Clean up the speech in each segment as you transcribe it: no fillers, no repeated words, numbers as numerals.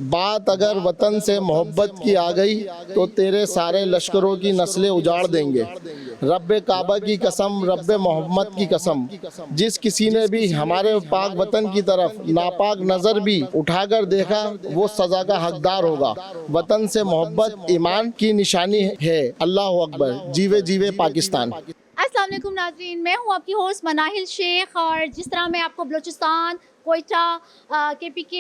बात अगर वतन से मोहब्बत की आ गई तो तेरे सारे लश्करों की नस्लें उजाड़ देंगे। रब्बे काबा की कसम, रब्बे मोहम्मद की कसम, जिस किसी ने भी हमारे पाक वतन की तरफ नापाक नज़र भी उठाकर देखा वो सज़ा का हकदार होगा। वतन से मोहब्बत ईमान की निशानी है। अल्लाह अकबर। जीवे जीवे पाकिस्तान। अस्सलाम वालेकुम नाज़रीन, मैं हूँ आपकी होस्ट मनाहिल शेख। और जिस तरह मैं आपको Balochistan, Quetta, KPK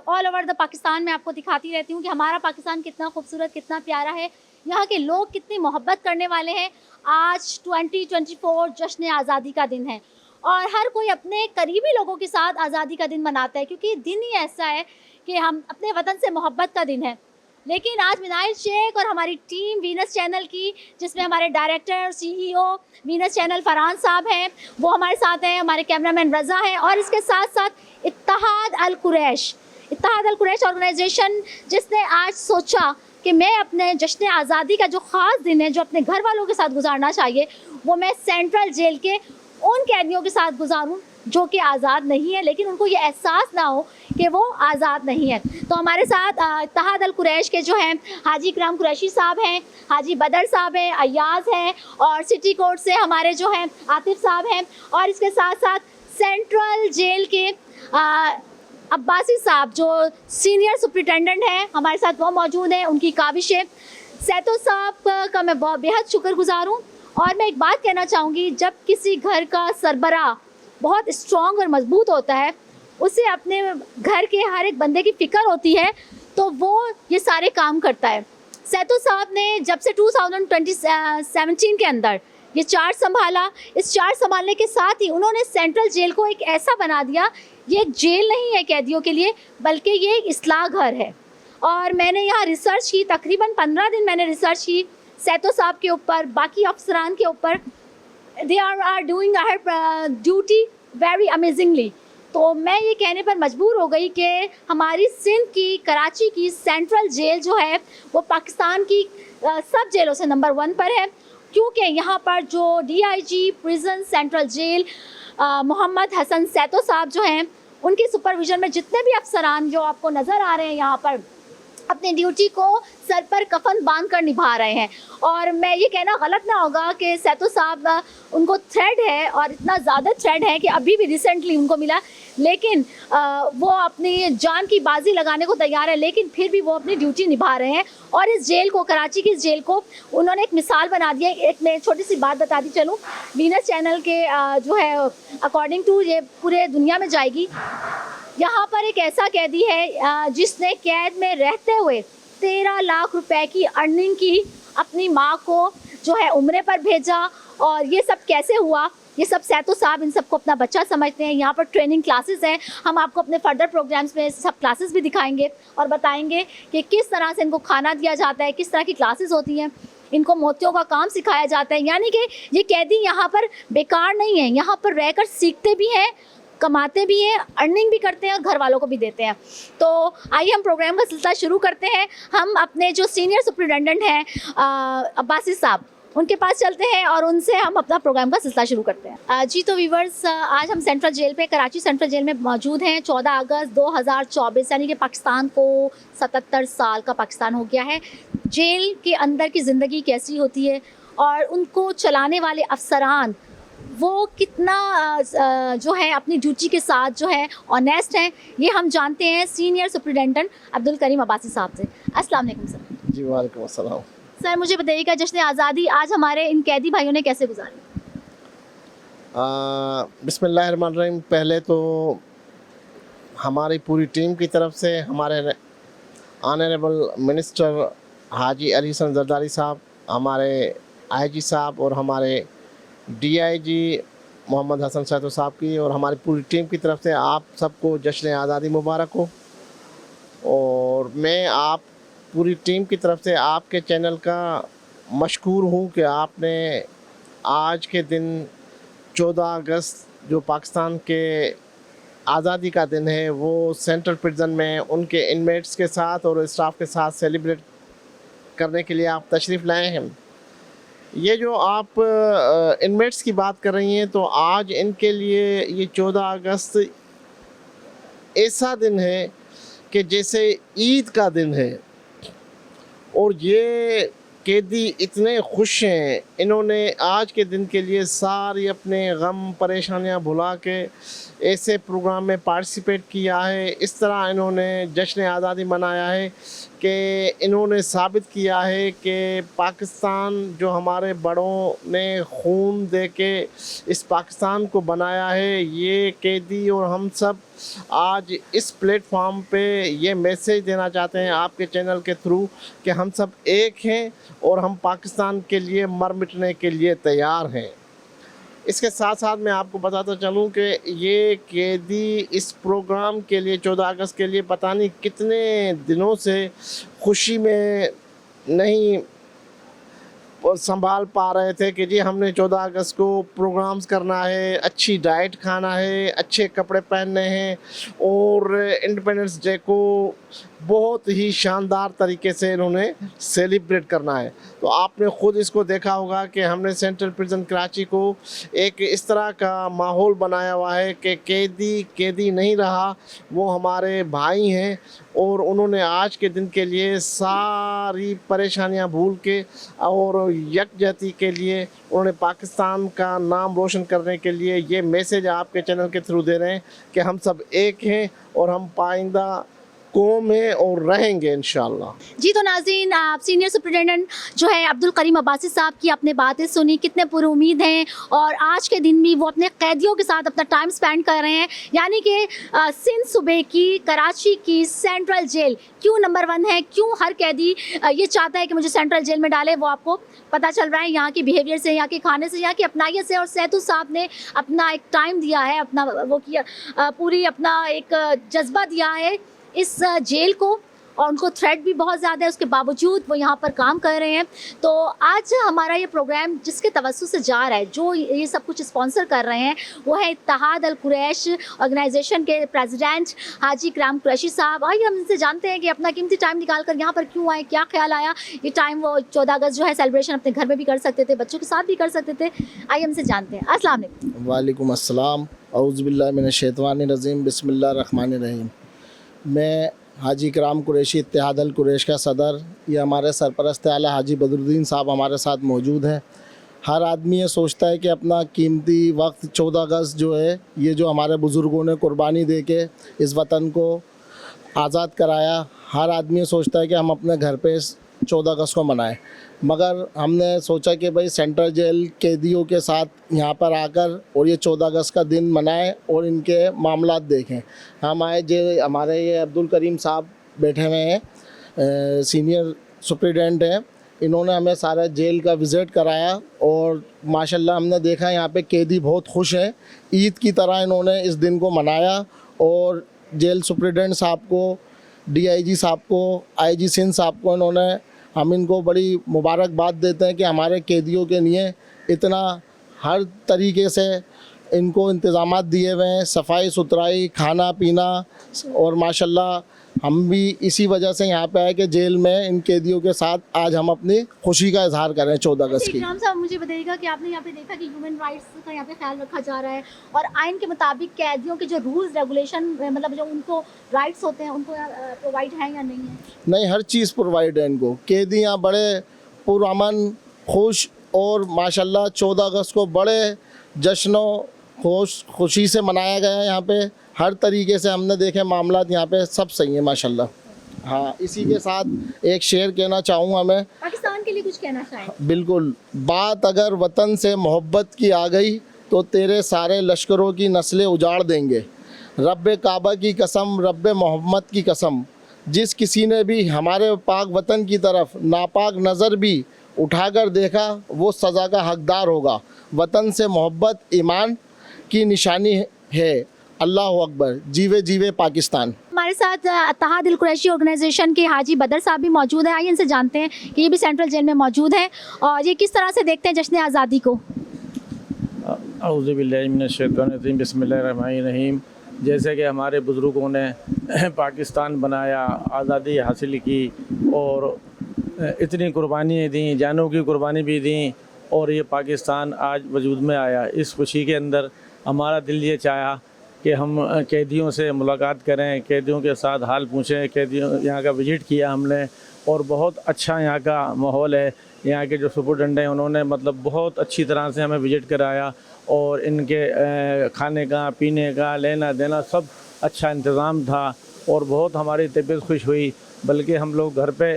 all over the Pakistan में आपको दिखाती रहती हूँ कि हमारा पाकिस्तान कितना खूबसूरत, कितना प्यारा है, यहाँ के लोग कितनी मोहब्बत करने वाले हैं। आज 2024 जश्न आज़ादी का दिन है और हर कोई अपने करीबी लोगों के साथ आज़ादी का दिन मनाता है, क्योंकि दिन ही ऐसा है कि हम अपने वतन से मोहब्बत का दिन है। लेकिन आज मनाहिल शेख और हमारी टीम वीनस चैनल की, जिसमें हमारे डायरेक्टर और CEO वीनस चैनल फरहान साहब हैं, वो हमारे साथ हैं, हमारे कैमरामैन रज़ा हैं, और इसके साथ साथ इत्तेहाद अल कुरैश ऑर्गेनाइजेशन, जिसने आज सोचा कि मैं अपने जश्न आज़ादी का जो ख़ास दिन है, जो अपने घर वालों के साथ गुजारना चाहिए, वो मैं सेंट्रल जेल के उन कैदियों के साथ गुजारूं जो कि आज़ाद नहीं है, लेकिन उनको ये एहसास ना हो कि वो आज़ाद नहीं है। तो हमारे साथ इत्तेहाद अल कुरैश के जो हैं हाजी इकराम कुरैशी साहब हैं, हाजी बदर साहब हैं, अय्याज़ हैं, और सिटी कोर्ट से हमारे जो हैं आतिफ साहब हैं, और इसके साथ साथ सेंट्रल जेल के अब्बासी साहब जो सीनियर सुपरिटेंडेंट हैं, हमारे साथ वो मौजूद हैं। उनकी काविशें, सैतो साहब का मैं बहुत बेहद शुक्रगुजार हूँ। और मैं एक बात कहना चाहूँगी, जब किसी घर का सरबराह बहुत स्ट्रॉन्ग और मजबूत होता है, उसे अपने घर के हर एक बंदे की फ़िक्र होती है, तो वो ये सारे काम करता है। सैतो साहब ने जब से 2017 के अंदर ये चार्ज संभाला, इस चार्ज संभालने के साथ ही उन्होंने सेंट्रल जेल को एक ऐसा बना दिया, ये एक जेल नहीं है कैदियों के लिए, बल्कि ये एक इस्लाह घर है। और मैंने यहाँ रिसर्च की, तकरीबन 15 दिन मैंने रिसर्च की सैतो साहब के ऊपर, बाकी अफसरान के ऊपर। They are doing her duty very amazingly. तो मैं ये कहने पर मजबूर हो गई कि हमारी सिंध की, कराची की सेंट्रल जेल जो है वो पाकिस्तान की सब जेलों से नंबर 1 पर है, क्योंकि यहाँ पर जो DIG prison central jail Mohammad Hasan सैतो साहब जो हैं, उनके सुपरविज़न में जितने भी अफसरान जो आपको नज़र आ रहे हैं यहाँ पर अपनी ड्यूटी को सर पर कफन बांध कर निभा रहे हैं। और मैं ये कहना गलत ना होगा कि सैतो साहब उनको थ्रेड है, और इतना ज़्यादा थ्रेड है कि अभी भी रिसेंटली उनको मिला, लेकिन वो अपनी जान की बाजी लगाने को तैयार है, लेकिन फिर भी वो अपनी ड्यूटी निभा रहे हैं। और इस जेल को, कराची की इस जेल को उन्होंने एक मिसाल बना दी है। एक मैं छोटी सी बात बताती चलूँ, वीनस चैनल के जो है अकॉर्डिंग टू ये पूरे दुनिया में जाएगी। यहाँ पर एक ऐसा कैदी है जिसने कैद में रहते हुए 13 लाख रुपए की अर्निंग की, अपनी माँ को जो है उम्रे पर भेजा। और ये सब कैसे हुआ, ये सब सैतो साहब इन सबको अपना बच्चा समझते हैं। यहाँ पर ट्रेनिंग क्लासेस हैं, हम आपको अपने फर्दर प्रोग्राम्स में सब क्लासेस भी दिखाएंगे और बताएंगे कि किस तरह से इनको खाना दिया जाता है, किस तरह की क्लासेस होती हैं, इनको मोतियों का काम सिखाया जाता है। यानी कि ये कैदी यहाँ पर बेकार नहीं है, यहाँ पर रहकर सीखते भी हैं, कमाते भी हैं, अर्निंग भी करते हैं और घर वालों को भी देते हैं। तो आइए हम प्रोग्राम का सिलसिला शुरू करते हैं। हम अपने जो सीनियर सुपरिटेंडेंट हैं अब्बासी साहब, उनके पास चलते हैं और उनसे हम अपना प्रोग्राम का सिलसिला शुरू करते हैं। जी तो व्यूवर्स, आज हम सेंट्रल जेल पे, कराची सेंट्रल जेल में मौजूद हैं। 14 अगस्त 2024 यानी कि पाकिस्तान को 77 साल का पाकिस्तान हो गया है। जेल के अंदर की ज़िंदगी कैसी होती है और उनको चलाने वाले अफसरान वो कितना जो है अपनी ड्यूटी के साथ जो है ऑनेस्ट हैं, ये हम जानते हैं सीनियर सुपरिटेंडेंट अब्दुल करीम अब्बासी साहब से। अस्सलाम वालेकुम सर। जी वालेकुम अस्सलाम। सर मुझे बताइएगा, जश्न आज़ादी आज हमारे इन कैदी भाइयों ने कैसे गुजारी? बिस्मिल्लाहिर्रहमानिर्रहीम। पहले तो हमारी पूरी टीम की तरफ से हमारे ऑनरेबल मिनिस्टर हाजी अली हसन जरदारी साहब, हमारे IG साहब और हमारे DIG मोहम्मद हसन सैतो साहब की और हमारी पूरी टीम की तरफ से आप सबको जश्न आज़ादी मुबारक हो। और मैं आप पूरी टीम की तरफ से आपके चैनल का मशकूर हूँ कि आपने आज के दिन 14 अगस्त जो पाकिस्तान के आज़ादी का दिन है, वो सेंट्रल प्रिजन में उनके इनमेट्स के साथ और स्टाफ के साथ सेलिब्रेट करने के लिए आप तशरीफ़ लाए हैं। ये जो आप इनमेट्स की बात कर रही हैं, तो आज इनके लिए ये 14 अगस्त ऐसा दिन है कि जैसे ईद का दिन है और ये कैदी इतने खुश हैं, इन्होंने आज के दिन के लिए सारी अपने गम परेशानियां भुला के ऐसे प्रोग्राम में पार्टिसिपेट किया है। इस तरह इन्होंने जश्न आज़ादी मनाया है कि इन्होंने साबित किया है कि पाकिस्तान जो हमारे बड़ों ने खून दे के इस पाकिस्तान को बनाया है, ये कैदी और हम सब आज इस प्लेटफॉर्म पे ये मैसेज देना चाहते हैं आपके चैनल के थ्रू कि हम सब एक हैं और हम पाकिस्तान के लिए मर मिटने के लिए तैयार हैं। इसके साथ साथ मैं आपको बताता चलूं कि ये कैदी इस प्रोग्राम के लिए 14 अगस्त के लिए पता नहीं कितने दिनों से खुशी में नहीं संभाल पा रहे थे कि जी हमने 14 अगस्त को प्रोग्राम्स करना है, अच्छी डाइट खाना है, अच्छे कपड़े पहनने हैं और इंडिपेंडेंस डे को बहुत ही शानदार तरीके से इन्होंने सेलिब्रेट करना है। तो आपने ख़ुद इसको देखा होगा कि हमने सेंट्रल प्रिजन कराची को एक इस तरह का माहौल बनाया हुआ है कि कैदी नहीं रहा, वो हमारे भाई हैं और उन्होंने आज के दिन के लिए सारी परेशानियां भूल के और यकजहती के लिए उन्होंने पाकिस्तान का नाम रोशन करने के लिए ये मैसेज आपके चैनल के थ्रू दे रहे हैं कि हम सब एक हैं और हम पाइंदा कौम है और रहेंगे इंशाल्लाह। जी तो नाज़रीन, आप सीनियर सुपरिटेंडेंट जो है अब्दुल करीम अब्बासी साहब की अपने बातें सुनी, कितने पुरुमीद हैं और आज के दिन भी वो अपने कैदियों के साथ अपना टाइम स्पेंड कर रहे हैं। यानी कि सिंध सूबे की कराची की सेंट्रल जेल क्यों नंबर 1 है, क्यों हर कैदी ये चाहता है कि मुझे सेंट्रल जेल में डाले, वो आपको पता चल रहा है यहाँ की बिहेवियर से, यहाँ के खाने से, यहाँ की अपनाइयत से। और सैतू साहब ने अपना एक टाइम दिया है, अपना वो किया, पूरी अपना एक जज्बा दिया है इस जेल को और उनको थ्रेट भी बहुत ज़्यादा है, उसके बावजूद वो यहाँ पर काम कर रहे हैं। तो आज हमारा ये प्रोग्राम जिसके तवज्जो से जा रहा है, जो ये सब कुछ स्पॉन्सर कर रहे हैं, वो है इत्तेहाद अल कुरैश ऑर्गेनाइजेशन के प्रेसिडेंट हाजी इकराम कुरैशी साहब। आइए हम इनसे जानते हैं कि अपना कीमती टाइम निकाल कर यहाँ पर क्यों आए, क्या ख्याल आया। ये टाइम वो 14 अगस्त जो है सेलिब्रेशन अपने घर में भी कर सकते थे, बच्चों के साथ भी कर सकते थे। आइए हमसे जानते हैं। अस्सलाम वालेकुम। वालेकुम अस्सलाम, औज़ु बिल्लाहि मिनश शैतानिर रजीम, बिस्मिल्लाहिर रहमानिर रहीम। मैं हाजी इकराम कुरैशी इत्तेहाद अल कुरैश का सदर, ये हमारे सरपरस्त आला हाजी बदरुद्दीन साहब हमारे साथ मौजूद हैं। हर आदमी ये सोचता है कि अपना कीमती वक्त 14 अगस्त जो है, ये जो हमारे बुज़ुर्गों ने कुर्बानी दे के इस वतन को आज़ाद कराया, हर आदमी ये सोचता है कि हम अपने घर पे 14 अगस्त को मनाएं। मगर हमने सोचा कि भाई सेंट्रल जेल कैदियों के साथ यहाँ पर आकर और ये 14 अगस्त का दिन मनाएं और इनके मामलात देखें। हम आए, जो हमारे ये अब्दुल करीम साहब बैठे हुए हैं, सीनियर सुपरिटेंडेंट हैं, इन्होंने हमें सारा जेल का विज़िट कराया और माशाल्लाह हमने देखा यहाँ पे कैदी बहुत खुश हैं। ईद की तरह इन्होंने इस दिन को मनाया और जेल सुपरिटेंडेंट साहब को, DIG साहब को, IG सिंध साहब को, इन्होंने हम इनको बड़ी मुबारकबाद देते हैं कि हमारे कैदियों के लिए इतना हर तरीके से इनको इंतज़ामात दिए हुए हैं, सफाई सुथराई, खाना पीना। और माशाल्लाह हम भी इसी वजह से यहाँ पे आए कि जेल में इन कैदियों के साथ आज हम अपनी खुशी का इजहार करें 14 अगस्त की। इकराम साहब, मुझे बताइएगा कि आपने यहाँ पे देखा कि ह्यूमन राइट्स का यहाँ पे ख्याल रखा जा रहा है और आइन के मुताबिक कैदियों के जो रूल्स रेगुलेशन, मतलब जो उनको राइट्स होते हैं, उनको प्रोवाइड है या नहीं है? नहीं, हर चीज़ प्रोवाइड है इनको। कैदी यहाँ बड़े पुरअमन, खुश और माशाल्लाह 14 अगस्त को बड़े जश्नो खुशी से मनाया गया है। यहाँ पे हर तरीके से हमने देखे मामलात यहाँ पे सब सही है माशाल्लाह। हाँ, इसी के साथ एक शेर कहना चाहूँगा मैं, पाकिस्तान के लिए कुछ कहना चाहें? बिल्कुल। बात अगर वतन से मोहब्बत की आ गई तो तेरे सारे लश्करों की नस्लें उजाड़ देंगे। रब्बे काबा की कसम, रब्बे मोहम्मद की कसम, जिस किसी ने भी हमारे पाक वतन की तरफ नापाक नज़र भी उठाकर देखा वो सज़ा का हकदार होगा। वतन से मोहब्बत ईमान की निशानी है। अल्लाह अकबर, जीवे जीवे पाकिस्तान। हमारे साथ इत्तेहाद अल कुरैशी ऑर्गेनाइजेशन के हाजी बदर साहब भी मौजूद हैं। आइए इनसे जानते हैं कि ये भी सेंट्रल जेल में मौजूद हैं और ये किस तरह से देखते हैं जश्न आज़ादी को। औज़ु बिल्लाहि मिनश शैतानिर रजीम, बिस्मिल्लाहिर रहमानिर रहीम। जैसे कि हमारे बुज़ुर्गों ने पाकिस्तान बनाया, आज़ादी हासिल की और इतनी कुर्बानियाँ दी, जानों की कुर्बानी भी दी और ये पाकिस्तान आज वजूद में आया। इस खुशी के अंदर हमारा दिल ये चाहा कि हम कैदियों से मुलाकात करें, कैदियों के साथ हाल पूछें। कैदियों यहाँ का विज़िट किया हमने और बहुत अच्छा यहाँ का माहौल है। यहाँ के जो सुपरटेंडेंट हैं उन्होंने मतलब बहुत अच्छी तरह से हमें विज़िट कराया और इनके खाने का, पीने का, लेना देना सब अच्छा इंतज़ाम था और बहुत हमारी तबीयत खुश हुई। बल्कि हम लोग घर पे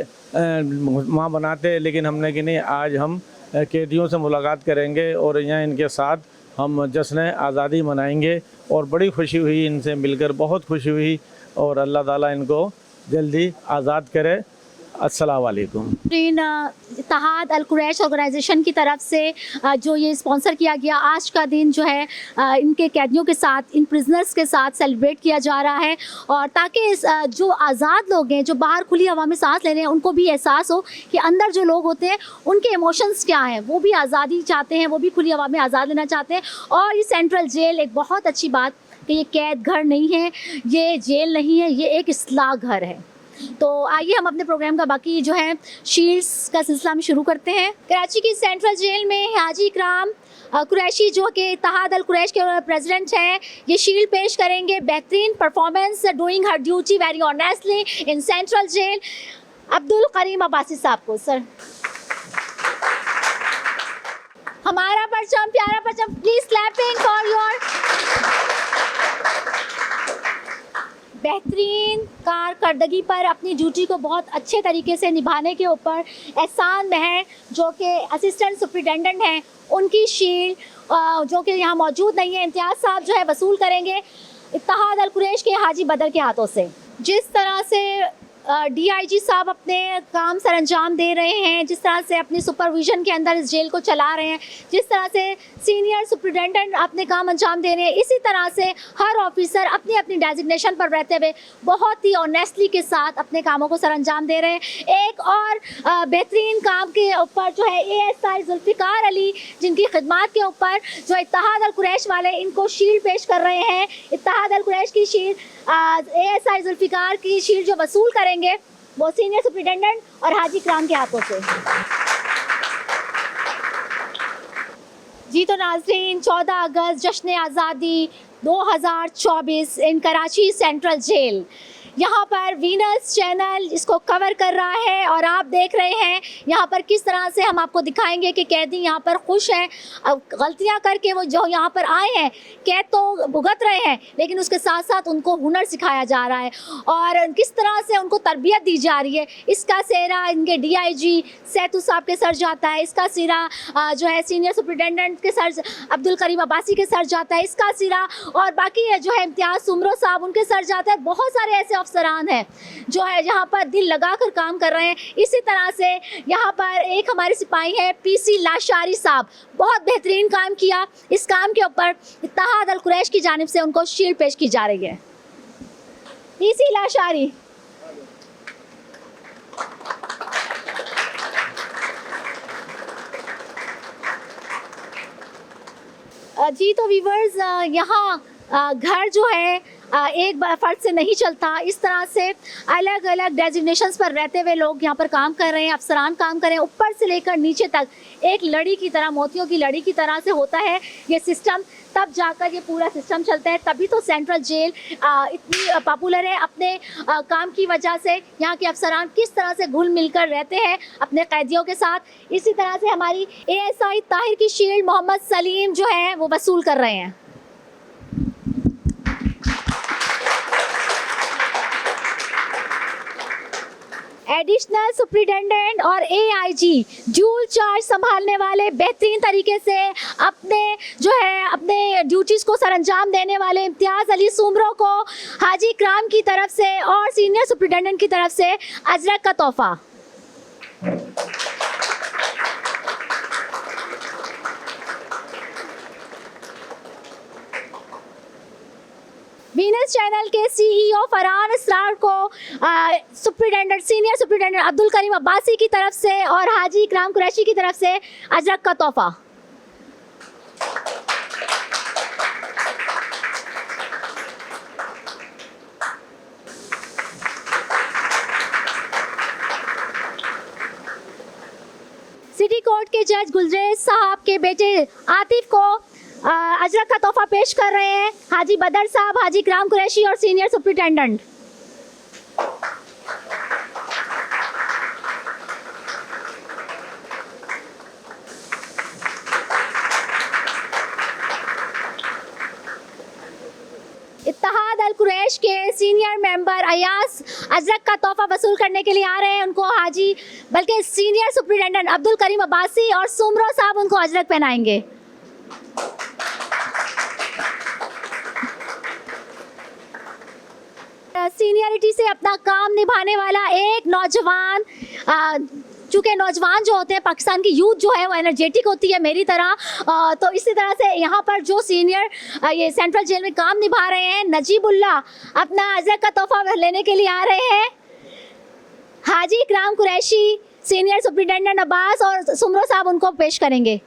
माँ बनाते, लेकिन हमने कि नहीं, आज हम कैदियों से मुलाकात करेंगे और यहाँ इनके साथ हम जश्न आज़ादी मनाएंगे। और बड़ी खुशी हुई इनसे मिलकर, बहुत खुशी हुई और अल्लाह ताला इनको जल्दी आज़ाद करे। अस्सलाम वालेकुम। इत्तेहाद अल कुरैश ऑर्गेनाइजेशन की तरफ से जो ये स्पॉन्सर किया गया आज का दिन जो है इनके कैदियों के साथ, इन प्रिजनर्स के साथ सेलिब्रेट किया जा रहा है और ताकि जो आज़ाद लोग हैं जो बाहर खुली हवा में सांस ले रहे हैं उनको भी एहसास हो कि अंदर जो लोग होते हैं उनके इमोशंस क्या हैं, वो भी आज़ादी चाहते हैं, वो भी खुली हवा में आज़ाद लेना चाहते हैं। और ये सेंट्रल जेल एक बहुत अच्छी बात कि ये कैद घर नहीं है, ये जेल नहीं है, ये एक इस्लाह घर है। तो आइए हम अपने प्रोग्राम का बाकी जो है शील्ड्स का सिलसिला में शुरू करते हैं। कराची की सेंट्रल जेल में हाजी इकराम कुरैशी जो कि इत्तेहाद अल कुरैश के प्रेसिडेंट हैं, ये शील्ड पेश करेंगे। बेहतरीन performance doing her duty very honestly in central jail, Abdul Karim Abbasi साहब को। सर, हमारा परचम, प्यारा परचम, प्लीज क्लैपिंग फॉर योर बेहतरीन कारकर्दगी पर, अपनी ड्यूटी को बहुत अच्छे तरीके से निभाने के ऊपर एहसान महर जो कि असिस्टेंट सुपरिटेंडेंट हैं, उनकी शील्ड जो कि यहाँ मौजूद नहीं है, इम्तियाज़ साहब जो है वसूल करेंगे इत्तेहाद अल कुरैश के हाजी बदर के हाथों से। जिस तरह से DIG साहब अपने काम सर अंजाम दे रहे हैं, जिस तरह से अपनी सुपरविज़न के अंदर इस जेल को चला रहे हैं, जिस तरह से सीनियर सुपरिटेंडेंट अपने काम अंजाम दे रहे हैं, इसी तरह से हर ऑफिसर अपनी अपनी डेजिग्नेशन पर रहते हुए बहुत ही ऑनेस्टली के साथ अपने कामों को सर अंजाम दे रहे हैं। एक और बेहतरीन काम के ऊपर जो है ASI जुल्फ़िकार अली, जिनकी खिदमात के ऊपर जो इत्तेहाद अल कुरैश वाले इनको शील्ड पेश कर रहे हैं। इत्तेहाद अल कुरैश की शील्ड, ASI जुल्फ़िकार की शील्ड जो वसूल करेंगे वो सीनियर सुपरिटेंडेंट और हाजी इकराम के हाथों से। जी तो नाज़रीन, 14 अगस्त जश्न आज़ादी 2024 इन कराची सेंट्रल जेल, यहाँ पर वीनस चैनल इसको कवर कर रहा है और आप देख रहे हैं यहाँ पर किस तरह से हम आपको दिखाएंगे कि कैदी यहाँ पर खुश हैं। अब गलतियाँ करके वो जो यहाँ पर आए हैं, कैद तो भुगत रहे हैं, लेकिन उसके साथ साथ उनको हुनर सिखाया जा रहा है और किस तरह से उनको तरबियत दी जा रही है। इसका सेहरा इनके DIG सैतू साहब के सर जाता है, इसका सिरा जो है सीनियर सुपरिटेंडेंट के सर अब्दुल करीम अब्बासी के सर जाता है, इसका सिरा और बाकी जो है इम्तियाज़ सुमरो साहब उनके सर जाता है। बहुत सारे ऐसे अफसरान हैं जो है यहाँ पर दिल लगाकर काम कर रहे हैं। इसी तरह से यहाँ पर एक हमारे सिपाही हैं PC लाशारी साहब, बहुत बेहतरीन काम किया। इस काम के ऊपर इत्तेहाद अल कुरैश की जानिब से उनको शील्ड पेश की जा रही है। PC लाशारी, जी तो व्यूवर्स, यहाँ घर जो है एक फ़र्द से नहीं चलता। इस तरह से अलग अलग डेजिग्नेशंस पर रहते हुए लोग यहाँ पर काम कर रहे हैं, अफसरान काम कर रहे हैं। ऊपर से लेकर नीचे तक एक लड़ी की तरह, मोतियों की लड़ी की तरह से होता है ये सिस्टम, तब जाकर ये पूरा सिस्टम चलता है। तभी तो सेंट्रल जेल इतनी पॉपुलर है अपने काम की वजह से। यहाँ के अफसरान किस तरह से घुल मिलकर रहते हैं अपने कैदियों के साथ। इसी तरह से हमारी ASI ताहिर की शील्ड मोहम्मद सलीम जो है वो वसूल कर रहे हैं। एडिशनल सुपरिटेंडेंट और AIG ड्यूल चार्ज संभालने वाले, बेहतरीन तरीके से अपने ड्यूटीज़ को सरअंजाम देने वाले इम्तियाज़ अली सुमरो को हाजी इकराम की तरफ से और सीनियर सुपरिटेंडेंट की तरफ से अजरक का तोहफा। वीनस चैनल के CEO फरहान इसरार को superintendent, senior superintendent Abdul Karim Abbasi की तरफ से और हाजी इकराम कुरैशी की तरफ से अजरक का तोहफा। सिटी कोर्ट के जज गुलरेज साहब के बेटे आतिफ को अजरक का तोहफा पेश कर रहे हैं हाजी बदर साहब, हाजी इकराम कुरैशी और सीनियर सुप्रिटेंडेंट। इत्तेहाद अल कुरैश के सीनियर मेंबर अयास अजरक का तोहफा वसूल करने के लिए आ रहे हैं। उनको हाजी बल्कि सीनियर सुप्रिटेंडेंट अब्दुल करीम अब्बासी और सुमरो साहब उनको अजरक पहनाएंगे। सीनियरिटी से अपना काम निभाने वाला एक नौजवान, चूँकि नौजवान जो होते हैं पाकिस्तान की यूथ जो है वो एनर्जेटिक होती है मेरी तरह, तो इसी तरह से यहाँ पर जो सीनियर ये सेंट्रल जेल में काम निभा रहे हैं नजीबुल्ला अपना अजरक का तोहफा लेने के लिए आ रहे हैं। हाजी इकराम कुरैशी, सीनियर सुप्रिटेंडेंट अब्बास और सुमरो साहब उनको पेश करेंगे।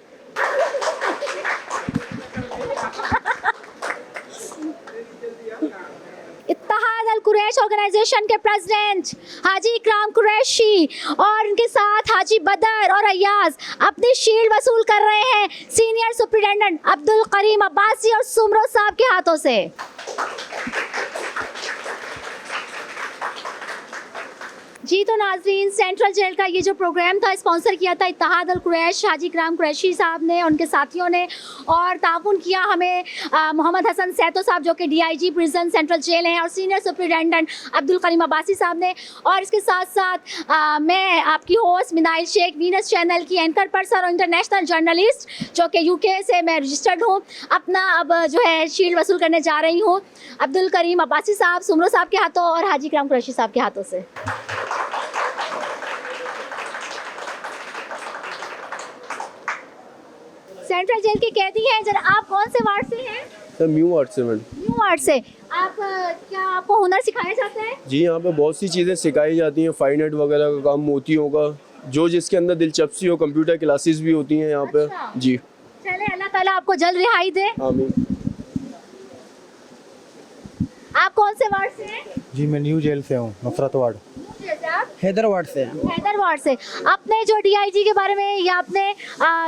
इत्तेहाद अल कुरैश ऑर्गेनाइजेशन के प्रेसिडेंट हाजी इकराम कुरैशी और उनके साथ हाजी बदर और अयाज अपनी शील्ड वसूल कर रहे हैं सीनियर सुप्रिटेंडेंट अब्दुल करीम अब्बासी और सुमरो साहब के हाथों से। जी तो नाजरीन, सेंट्रल जेल का ये जो प्रोग्राम था स्पॉन्सर किया था इत्तेहाद अल कुरैश, हाजी इकराम कुरैशी साहब ने, उनके साथियों ने, और ताउन किया हमें मोहम्मद हसन सैतो साहब जो कि DIG प्रिजन सेंट्रल जेल हैं, और सीनियर सुप्रिटेंडेंट अब्दुल करीम अब्बासी साहब ने, और इसके साथ साथ मैं आपकी होस्ट मिनाइल शेख, वीनस चैनल की एंकर पर्सन और इंटरनेशनल जर्नलिस्ट जो कि UK से मैं रजिस्टर्ड हूँ, अपना अब जो है शील्ड वसूल करने जा रही हूँ अब्दुल करीम अब्बासी साहब, सुमरो साहब के हाथों और हाजी इकराम कुरैशी साहब के हाथों से। सेंट्रल जेल के कैदी हैं। जरा आप कौन से वार्ड से हैं? सर न्यू वार्ड से मैडम। न्यू वार्ड से। आप क्या आपको हुनर सिखाया जाता है? जी यहाँ पे बहुत सी चीज़ें सिखाई जाती हैं, फाइन आर्ट वगैरह का काम, मोतियों का, जो जिसके अंदर दिलचस्पी हो। कंप्यूटर क्लासेस भी होती हैं यहाँ पे। अच्छा। जी चले, अल्लाह ताला आपको जल्द रिहाई दे। आमीन। आप कौन से वार्ड से हैं? जी मैं न्यू जेल से हूँ, नुसरत वार्ड। हैदर वार्ड से। हैदर वार्ड से। आपने जो DIG के बारे में या आपने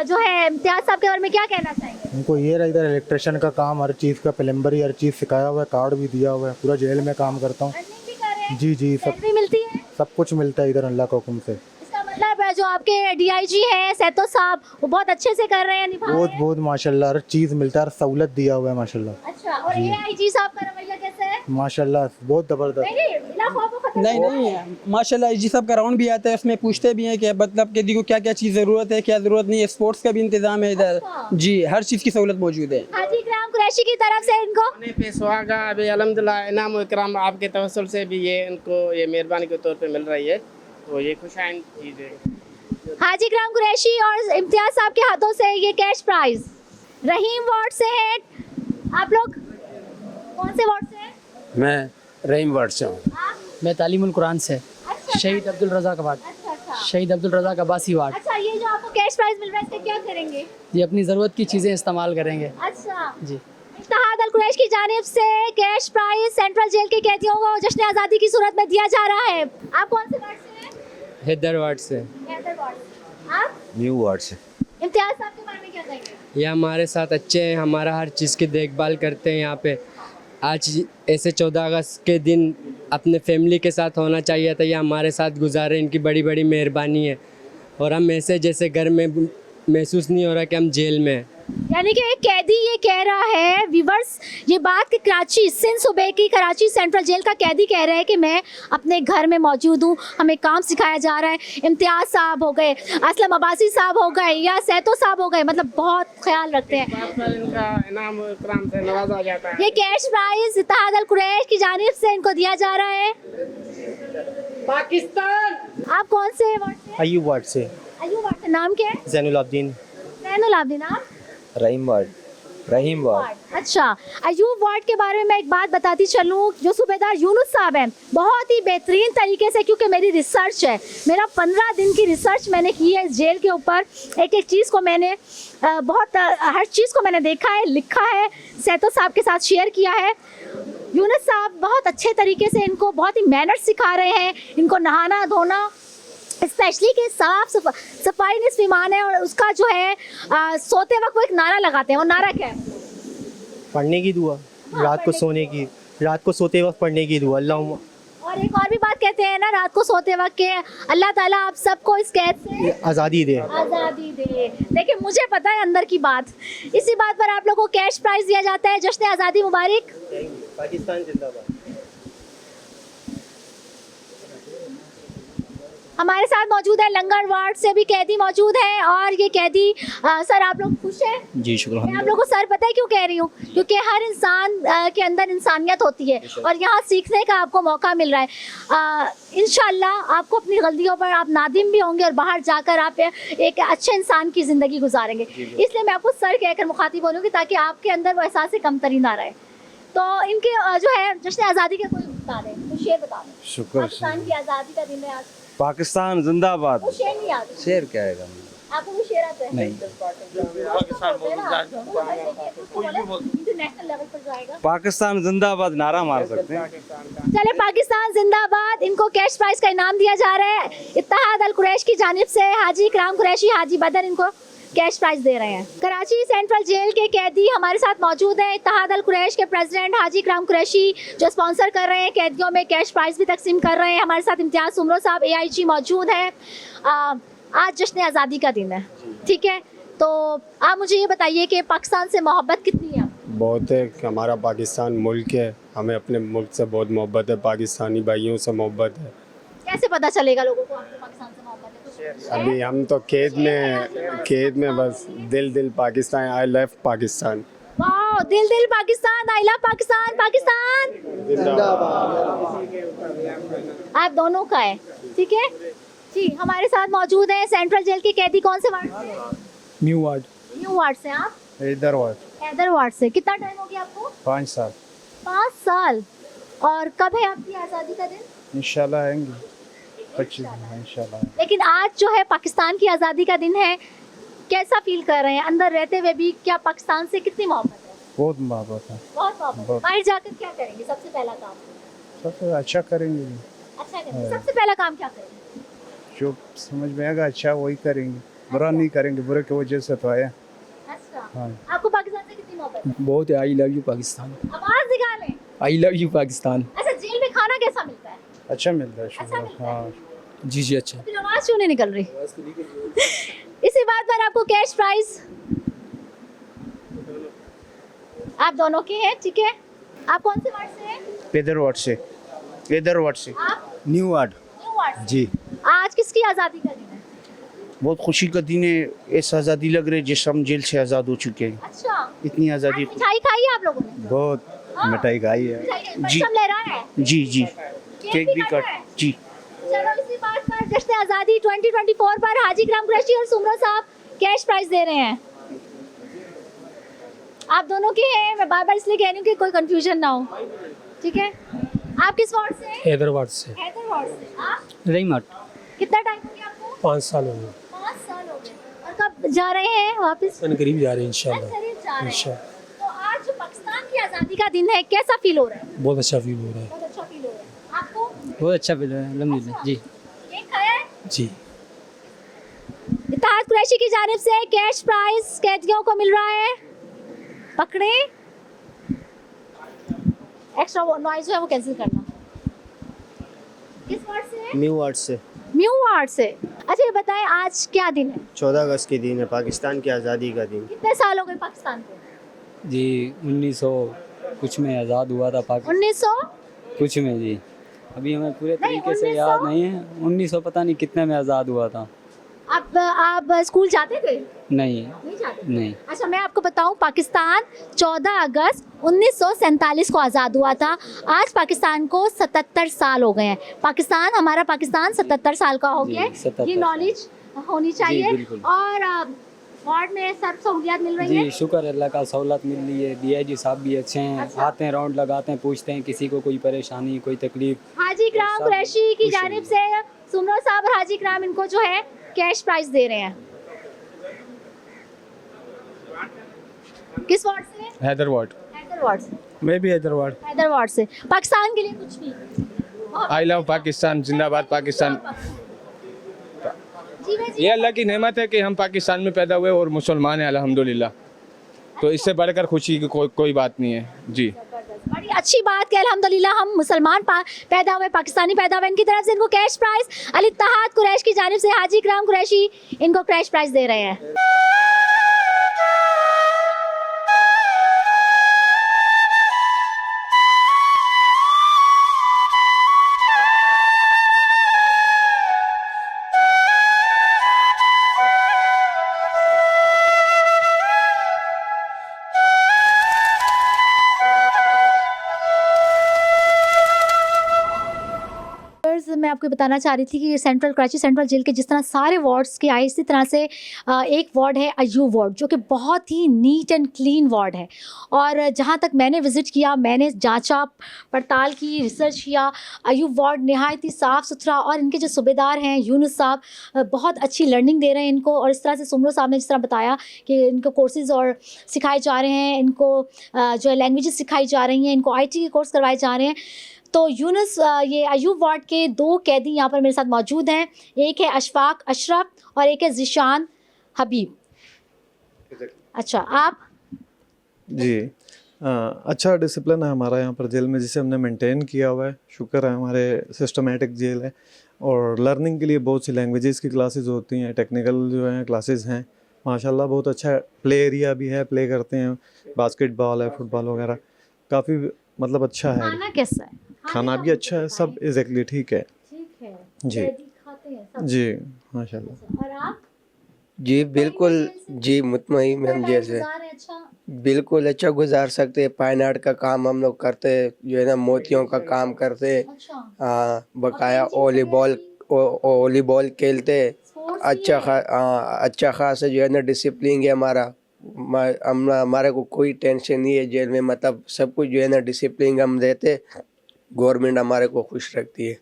जो है इम्तियाज साहब के बारे में क्या कहना चाहेंगे? उनको ये रहा, इधर इलेक्ट्रिशियन का काम, हर चीज़ का प्लम्बरी, हर चीज़ सिखाया हुआ है, कार्ड भी दिया हुआ है, पूरा जेल में काम करता हूँ। अर्निंग भी कर रहे हैं? जी जी, सब सैलरी मिलती है? सब कुछ मिलता है इधर अल्लाह के हुक्म से। इसका मतलब है जो आपके DIG हैं सैतो साहब वो बहुत अच्छे से कर रहे हैं, निभा रहे बहुत हैं? बहुत माशाल्लाह, हर चीज़ मिलता है, हर सहूलत दिया हुआ है माशाल्लाह। अच्छा, और AIG साहब का रवैया कैसा है? माशाल्लाह बहुत ज़बरदस्त। नहीं, बिला खौफ व खतरे नहीं माशाल्लाह IG साहब का राउंड भी आता है, उसमें पूछते भी हैं कि मतलब कि देखो क्या क्या चीज़ ज़रूरत है, क्या ज़रूरत नहीं है। स्पोर्ट्स का भी इंतज़ाम है इधर। जी हर चीज़ की सहूलत मौजूद है। हाजी इकराम कुरैशी की तरफ से इनको पेशवा का अभी अल्हम्दुलिल्लाह इनाम इकराम आपके तवस्सुल से भी ये इनको ये मेहरबानी के तौर पे मिल रही है, तो ये खुशाइन चीज़ है। हाजी इकराम कुरैशी और इम्तियाज साहब के हाथों से ये कैश प्राइज। रहीम वार्ड से हैं आप लोग, कौन से वार्ड से हैं? मैं रहीम वार्ड से हूँ। आप? मैं तालीमुल कुरान से, अच्छा, शहीद अब्दुल रज़ाक वार्ड, अच्छा। शहीद अब्दुल रज़ाक अब्बासी वार्ड। अच्छा, ये जो आपको कैश प्राइज मिल रहा है इससे क्या करेंगे? ये अपनी ज़रूरत की चीज़ें इस्तेमाल करेंगे। अच्छा जी। इत्तेहाद अल कुरैश की जानिब से कैश प्राइज सेंट्रल जेल के कैदियों को जश्न आज़ादी की सूरत में दिया जा रहा है। आप कौन से वार्ड से हैं? हैदर वार्ड से। हैदर वार्ड से। आप? न्यू वार्ड से। इम्तियाज साहब के बारे में क्या कहेंगे? ये हमारे साथ अच्छे हैं, हमारा हर चीज़ की देखभाल करते हैं यहाँ पे। आज ऐसे 14 अगस्त के दिन अपने फैमिली के साथ होना चाहिए था, ये हमारे साथ गुजारे, इनकी बड़ी बड़ी मेहरबानी है। और हम ऐसे जैसे घर में महसूस नहीं हो रहा कि हम जेल में हैं। यानी कि एक कैदी ये कह रहा है व्यूवर्स, ये बात कि कराची सिंध सूबे की कराची सेंट्रल जेल का कैदी कह रहा है कि मैं अपने घर में मौजूद हूँ, हमें काम सिखाया जा रहा है। इम्तियाज साहब हो गए, असलम अब्बासी साहब हो गए या सैतो साहब हो गए, मतलब बहुत ख्याल रखते हैं। इनका इनाम इकराम से नवाजा जाता है। ये कैश प्राइज इत्तेहाद अल कुरैश की जानिब से इनको दिया जा रहा है। पाकिस्तान। आप कौन से वार्ड से? अयूब वार्ड से। अयूब वार्ड से। नाम क्या है? जैनुल आबदीन। जैनुल आबदीन। आप? रहीम वार्ड। अच्छा, अयूब वार्ड के बारे में मैं एक बात बताती चलूँ, जो सूबेदार यूनुस साहब हैं बहुत ही बेहतरीन तरीके से, क्योंकि मेरी रिसर्च है, मेरा 15 दिन की रिसर्च मैंने की है इस जेल के ऊपर। एक एक चीज़ को मैंने हर चीज़ को मैंने देखा है, लिखा है, सैतो साहब के साथ शेयर किया है। यूनुस साहब बहुत अच्छे तरीके से इनको बहुत ही मैनर्स सिखा रहे हैं, इनको नहाना धोना, स्पेशली के साफ सफाई निस्फ ईमान है। और उसका जो है सोते वक्त वो एक नारा लगाते हैं, वो नारा क्या है? पढ़ने की दुआ, रात को सोने की, रात को सोते वक्त पढ़ने की दुआ। अल्लाह और एक और भी बात कहते हैं ना रात को सोते वक्त के अल्लाह ताला आप सबको इस कैद से आज़ादी दे। आज़ादी दे। देखिए मुझे पता है अंदर की बात, इसी बात पर आप लोगों को कैश प्राइज दिया जाता है। जश्न आज़ादी मुबारक। पाकिस्तान जिंदाबाद। हमारे साथ मौजूद है लंगर वार्ड से भी कैदी मौजूद है और ये कैदी सर आप लोग खुश हैं? जी शुक्र। मैं आप लोगों को सर पता है क्यों कह रही हूँ, क्योंकि हर इंसान के अंदर इंसानियत होती है और यहाँ सीखने का आपको मौका मिल रहा है। इंशाल्लाह आपको अपनी गलतियों पर आप नादिम भी होंगे और बाहर जाकर आप एक अच्छे इंसान की ज़िंदगी गुजारेंगे। इसलिए मैं आपको सर कहकर मुखातिब बोलूँगी ताकि आपके अंदर वो एहसास कमतरी ना रहे। तो इनके जो है जश्न आज़ादी का कोई बता दें, कुछ शेर बता दें। शुक्र। पाकिस्तान की आज़ादी का दिन है आज। पाकिस्तान जिंदाबाद। वो शेर नहीं आता? शेर क्या है? आपको वो शेर आता है? नहीं। इंटरनेशनल लेवल पर जाएगा। पाकिस्तान जिंदाबाद नारा मार सकते हैं। चले पाकिस्तान जिंदाबाद। इनको कैश प्राइज का इनाम दिया जा रहा है इत्तेहाद अल कुरैश की जानिब से। हाजी इकराम कुरैशी, हाजी बदर इनको कैश प्राइज दे रहे हैं। कराची सेंट्रल जेल के कैदी हमारे साथ मौजूद हैं। इत्तेहाद अल कुरैश के प्रेसिडेंट हाजी इकराम कुरैशी जो स्पॉन्सर कर रहे हैं, कैदियों में कैश प्राइज भी तकसीम कर रहे हैं। हमारे साथ इम्तियाज़ सुमरो साहब AIG मौजूद है। आज जश्न आज़ादी का दिन है, ठीक है, तो आप मुझे ये बताइए कि पाकिस्तान से मोहब्बत कितनी है? बहुत है। हमारा पाकिस्तान मुल्क है, हमें अपने मुल्क से बहुत मोहब्बत है, पाकिस्तानी भाइयों से मोहब्बत है। कैसे पता चलेगा लोगों को आपको पाकिस्तान से मोहब्बत है? अभी हम तो खेत में बस दिल पाकिस्तान, आई लव पाकिस्तान। वाह, दिल पाकिस्तान, आई लव पाकिस्तान, पाकिस्तान आप दोनों का है, ठीक है जी। हमारे साथ मौजूद है सेंट्रल जेल के कैदी। कौन से वार्ड से? New ward. न्यू वार्ड से। आप? हैदर वार्ड। हैदर वार्ड से। कितना टाइम हो गया आपको? 5 साल। 5 साल। और कब है आपकी आज़ादी का दिन? इंशाल्लाह आएंगे 25 इंशाल्लाह। लेकिन आज जो है पाकिस्तान की आज़ादी का दिन है, कैसा फील कर रहे हैं अंदर रहते हुए भी? क्या पाकिस्तान से कितनी मोहब्बत है? बहुत मोहब्बत है। बहुत मोहब्बत। बाहर जाकर क्या करेंगे? सबसे पहला काम? सबसे अच्छा करेंगे। अच्छा करेंगे। सबसे पहला काम क्या करेंगे? जो समझ में आएगा अच्छा वही करेंगे, बुरा नहीं करेंगे, बुरे की वजह से तो आया। अच्छा। हाँ। आपको पाकिस्तान से कितनी मोहब्बत है? बहुत है। I love you Pakistan. आवाज निकालें। I love you Pakistan. अच्छा, जेल में खाना कैसा मिलता है? अच्छा मिलता है। अच्छा मिलता है। हाँ जी अच्छा। फिर आवाज क्यों नहीं निकल रही? इसी बात पर आपको कैश प्राइज आप दोनों के हैं, ठीक है। आप कौन से वार्ड से हैं? इधर वार्ड से। इधर वार्ड से। आप? New ward. New ward. जी। आज किसकी आज़ादी का दिन है? बहुत खुशी का दिन है। ऐसा आज़ादी लग रही है जैसे हम जेल से आज़ाद हो चुके हैं। अच्छा। इतनी आज़ादी। मिठाई खाई है आप लोगों ने? बहुत मिठाई खाई है। जी लहरा है? जी जी। केक भी कट। जी। चलो इसी बात पर जश्न आज़ादी 2024 पर हाजी इकराम कुरैशी और सुमरो साहब कैश प्राइज दे रहे हैं। आप दोनों के हैं, मैं बार बार इसलिए कह रही हूँ कि कोई कंफ्यूजन ना हो, ठीक है। आप किस वार्ड से हैं? हैदर वार्ड से। हैदर वार्ड से। आप? रही मार्ट। कितना टाइम हो गया आपको? 5 साल हो गए। 5 साल हो गए। और कब जा रहे हैं वापस? करीब जा रहे हैं इंशाल्लाह। करीब जा रहे हैं। तो आज जो पाकिस्तान की आज़ादी का दिन है, कैसा फील हो रहा है? बहुत अच्छा फील हो रहा है। बहुत अच्छा फील हो रहा है। आपको? बहुत अच्छा फील हो रहा है अल्हम्दुलिल्लाह। जी। केक खाया है? जी। इत्तेहाद कुरैशी की जानिब से कैश प्राइज कैदियों को मिल रहा है। पकड़े। एक्स्ट्रा नॉइज है वो कैंसिल करना। किस वार्ड से है? न्यू वार्ड से। न्यू वार्ड से। अच्छा ये बताएं आज क्या दिन है? 14 अगस्त के दिन है, पाकिस्तान की आज़ादी का दिन। कितने साल हो गए पाकिस्तान को? जी 1900 कुछ में आज़ाद हुआ था पाकिस्तान। 1900 कुछ में जी। अभी हमें पूरे नहीं, तरीके से 1900 याद नहीं है। 1900 पता नहीं कितने में आज़ाद हुआ था। आप स्कूल जाते थे? नहीं नहीं जाते थे? नहीं। अच्छा मैं आपको बताऊं, पाकिस्तान 14 अगस्त 1947 को आज़ाद हुआ था। आज पाकिस्तान को 77 साल हो गए हैं। पाकिस्तान, हमारा पाकिस्तान 77 साल का हो गया है। 77 ये नॉलेज होनी चाहिए। बिल्कुल। और वार्ड में सब सहूलियात मिल रही है? जी शुक्र अल्लाह का, सहूलत मिल रही है। DIG साहब भी अच्छे हैं। अच्छा। आते हैं, राउंड लगाते हैं, पूछते हैं किसी को कोई परेशानी कोई तकलीफ। हाजी इकराम सब कुरैशी की खुश हैं। जानिब से सुमरो साहब और हाजी इकराम इनको जो है कैश प्राइज दे रहे हैं। किस वार्ड से? हैदर वार्ड। हैदर वार्ड से। मैं भी हैदर वार्ड। हैदर वार्ड से। पाकिस्तान के लिए कुछ भी? आई लव पाकिस्तान जिंदाबाद पाकिस्तान। जी मैं जी। ये अल्लाह की नेमत है कि हम पाकिस्तान में पैदा हुए और मुसलमान हैं अल्हम्दुलिल्लाह। तो इससे बढ़कर खुशी की कोई बात नहीं है जी। बड़ी अच्छी बात कि अल्हम्दुलिल्लाह हम मुसलमान पैदा हुए, पाकिस्तानी पैदा हुए, इनकी तरफ से इनको कैश प्राइज अल इत्तेहाद कुरैश की जानिब से हाजी इकराम कुरैशी इनको कैश प्राइज दे रहे हैं। मैं आपको बताना चाह रही थी कि सेंट्रल कराची सेंट्रल जेल के जिस तरह सारे वार्ड्स के आए, इसी तरह से एक वार्ड है अयूब वार्ड, जो कि बहुत ही नीट एंड क्लीन वार्ड है। और जहाँ तक मैंने विज़िट किया, मैंने जांचा पड़ताल की, रिसर्च किया, अयूब वार्ड नहायत ही साफ़ सुथरा, और इनके जो सूबेदार हैं यूनुस साहब, बहुत अच्छी लर्निंग दे रहे हैं इनको। और इस तरह से सुमरो साहब ने जिस तरह बताया कि इनको कोर्सेज़ और सिखाए जा रहे हैं, इनको जो है लैंग्वेजेस सिखाई जा रही हैं, इनको IT के कोर्स करवाए जा रहे हैं। तो यूनुस, ये अयूब वार्ड के 2 कैदी यहाँ पर मेरे साथ मौजूद हैं। एक है अशफाक अशरफ और एक है ज़िशान हबीब। अच्छा, आप जी अच्छा डिसिप्लिन है हमारा यहाँ पर जेल में, जिसे हमने मेंटेन किया हुआ है। शुक्र है, हमारे सिस्टमेटिक जेल है। और लर्निंग के लिए बहुत सी लैंग्वेजेस की क्लासेस होती हैं, टेक्निकल जो हैं क्लासेस हैं। माशाल्लाह बहुत अच्छा है। प्ले एरिया भी है, प्ले करते हैं, बास्केटबॉल है, फुटबॉल वगैरह, काफ़ी मतलब अच्छा है। खाना कैसा है? खाना भी अच्छा है, सब एग्जैक्टली ठीक है। ठीक है जी खाते हैं सब। जी माशाल्लाह। और आप? जी बिल्कुल, जी मुतमईन मैम, जैसे अच्छा, बिल्कुल अच्छा गुजार सकते हैं। फाइन आर्ट का काम हम लोग करते हैं, जो है ना मोतियों का काम करते हैं। अच्छा, बकाया वॉलीबॉल खेलते हैं। अच्छा खासा जो है ना डिसिप्लिन है हमारा। हमारे को कोई टेंशन नहीं है जेल में, मतलब सब कुछ जो है ना डिसिप्लिन हम रहते। गवर्नमेंट हमारे को खुश रखती है।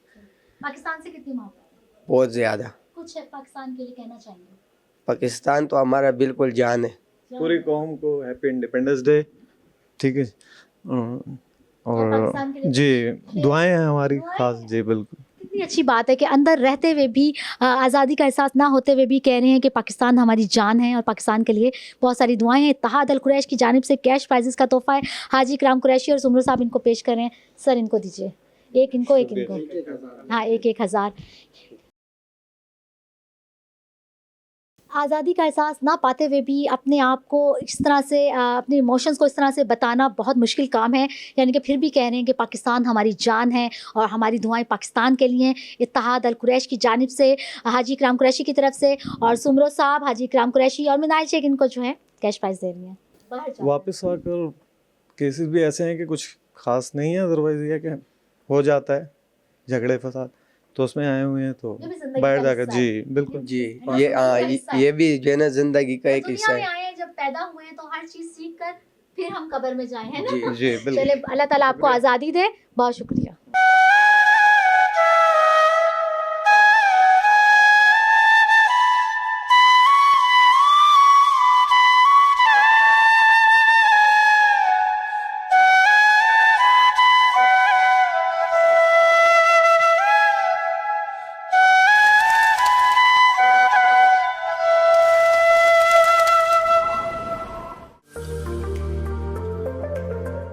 पाकिस्तान से कितनी मोहब्बत है? बहुत ज़्यादा। कुछ है पाकिस्तान के लिए कहना चाहेंगे? पाकिस्तान तो हमारा बिल्कुल जान है। पूरी कौम को हैप्पी इंडिपेंडेंस डे। ठीक है। और जी दुआएं हैं हमारी खास। जी बिल्कुल। कितनी अच्छी बात है कि अंदर रहते हुए भी, आज़ादी का एहसास ना होते हुए भी कह रहे हैं कि पाकिस्तान हमारी जान है और पाकिस्तान के लिए बहुत सारी दुआएं हैं। इत्तेहाद अल कुरैश की जानिब से कैश प्राइजेस का तोहफा है। हाजी इकराम कुरैशी और सुमरो साहब इनको पेश कर रहे हैं। सर इनको दीजिए, एक इनको, एक इनको। हाँ, 1,000। आज़ादी का एहसास ना पाते हुए भी अपने आप को इस तरह से, अपने इमोशंस को इस तरह से बताना बहुत मुश्किल काम है। यानी कि फिर भी कह रहे हैं कि पाकिस्तान हमारी जान है और हमारी दुआएं पाकिस्तान के लिए हैं। इत्तेहाद अल कुरैश की जानिब से हाजी इकराम कुरैशी की तरफ से, और सुमरो साहब, हाजी इकराम कुरैशी और मिनाइल शेख इनको जो है कैश प्राइज दे रही हैं। वापस आकर केसेस भी ऐसे हैं कि कुछ खास नहीं है, अदरवाइज ये कि हो जाता है झगड़े फसाद, तो उसमें आए हुए हैं तो बैठ जाकर। जी बिल्कुल। जी ये भी जो है ना जिंदगी का एक हिस्सा है। आए हैं, जब पैदा हुए हैं तो हर चीज़ सीख कर फिर हम कब्र में जाए, है ना? जी बिल्कुल। चलिए, अल्लाह ताला आपको आज़ादी दे। बहुत शुक्रिया।